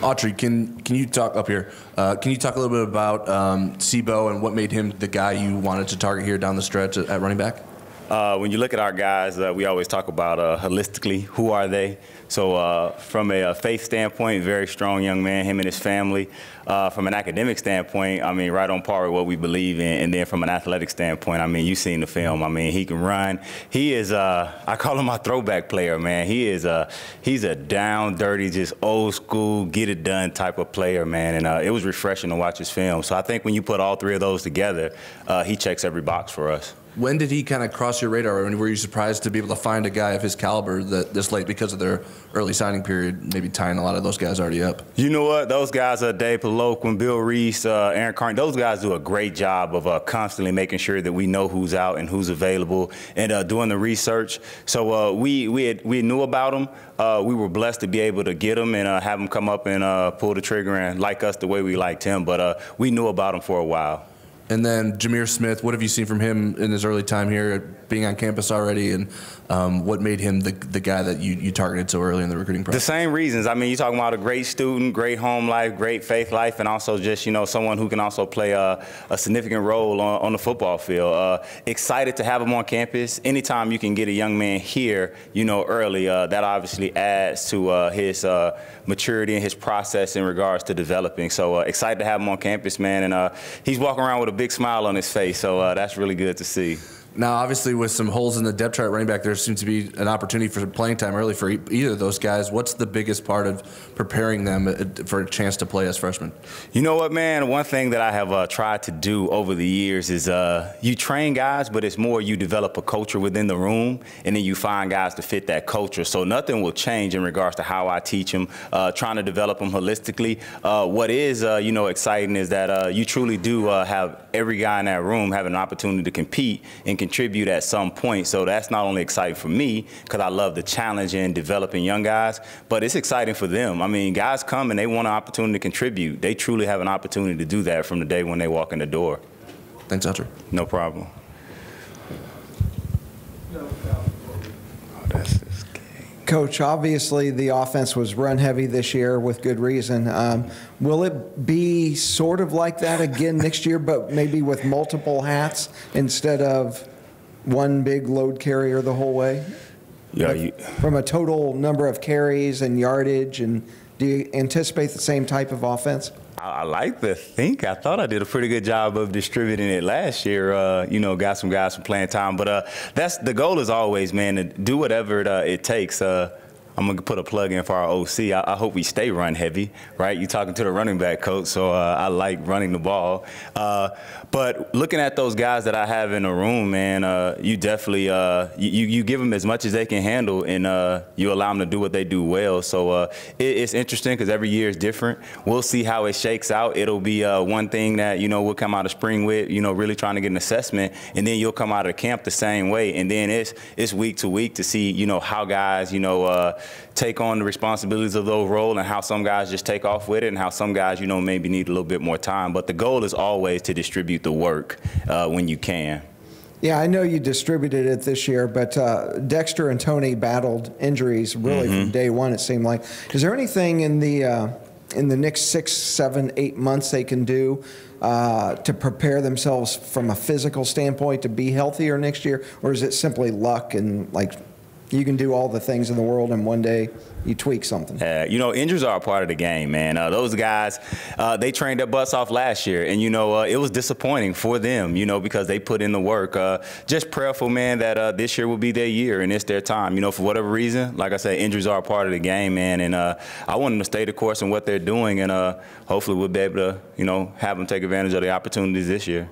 Autry, can you talk up here? Can you talk a little bit about Sebo and what made him the guy you wanted to target here down the stretch at running back? When you look at our guys, we always talk about holistically, who are they? So from a faith standpoint, very strong young man, him and his family. From an academic standpoint, I mean, right on par with what we believe in. And then from an athletic standpoint, I mean, you've seen the film. I mean, he can run. He is, I call him my throwback player, man. He's a down, dirty, just old school, get it done type of player, man. And it was refreshing to watch his film. So I think when you put all three of those together, he checks every box for us. When did he kind of cross your radar? Were you surprised to be able to find a guy of his caliber this late because of their early signing period, maybe tying a lot of those guys already up? You know what? Those guys, Dave Paloquin, Bill Reese, Aaron Carney, those guys do a great job of constantly making sure that we know who's out and who's available and doing the research. So we knew about them. We were blessed to be able to get him and have him come up and pull the trigger and like us the way we liked him. But we knew about him for a while. And then Jameer Smith, what have you seen from him in his early time here, being on campus already, and what made him the guy that you targeted so early in the recruiting process? The same reasons. I mean, you're talking about a great student, great home life, great faith life, and also just, you know, someone who can also play a significant role on the football field. Excited to have him on campus. Anytime you can get a young man here, you know, early, that obviously adds to his maturity and his process in regards to developing. So excited to have him on campus, man, and he's walking around with a big smile on his face, so that's really good to see. Now, obviously, with some holes in the depth chart running back, there seems to be an opportunity for playing time early for either of those guys. What's the biggest part of preparing them for a chance to play as freshmen? You know what, man? One thing that I have tried to do over the years is you train guys, but it's more you develop a culture within the room, and then you find guys to fit that culture. So nothing will change in regards to how I teach them, trying to develop them holistically. What is, you know, exciting is that you truly do have every guy in that room have an opportunity to compete and contribute at some point. So that's not only exciting for me, because I love the challenge in developing young guys, but it's exciting for them. I mean, guys come and they want an opportunity to contribute. They truly have an opportunity to do that from the day when they walk in the door. Thanks, Autry. No problem. Coach, obviously the offense was run heavy this year with good reason. Will it be sort of like that again next year, but maybe with multiple hats instead of one big load carrier the whole way? Yeah. From a total number of carries and yardage, and do you anticipate the same type of offense? I like to think. I thought I did a pretty good job of distributing it last year. You know, got some guys some playing time. But that's the goal is always, man, to do whatever it takes. I'm going to put a plug in for our OC. I hope we stay run heavy, right? You're talking to the running back coach, so I like running the ball. But looking at those guys that I have in the room, man, you definitely you give them as much as they can handle, and you allow them to do what they do well. So it's interesting because every year is different. We'll see how it shakes out. It'll be one thing that, you know, we'll come out of spring with, you know, really trying to get an assessment, and then you'll come out of camp the same way. And then it's week to week to see, you know, how guys, you know, take on the responsibilities of those roles, and how some guys just take off with it, and how some guys, you know, maybe need a little bit more time. But the goal is always to distribute the work when you can. Yeah, I know you distributed it this year, but Dexter and Tony battled injuries really from day one, it seemed like. Is there anything in the next 6, 7, 8 months they can do to prepare themselves from a physical standpoint to be healthier next year? Or is it simply luck and, like, you can do all the things in the world and one day you tweak something? You know, injuries are a part of the game, man. Those guys, they trained their butts off last year, and, you know, it was disappointing for them, you know, because they put in the work. Just prayerful, man, that this year will be their year and it's their time. You know, for whatever reason, like I said, injuries are a part of the game, man, and I want them to stay the course in what they're doing, and hopefully we'll be able to, you know, have them take advantage of the opportunities this year.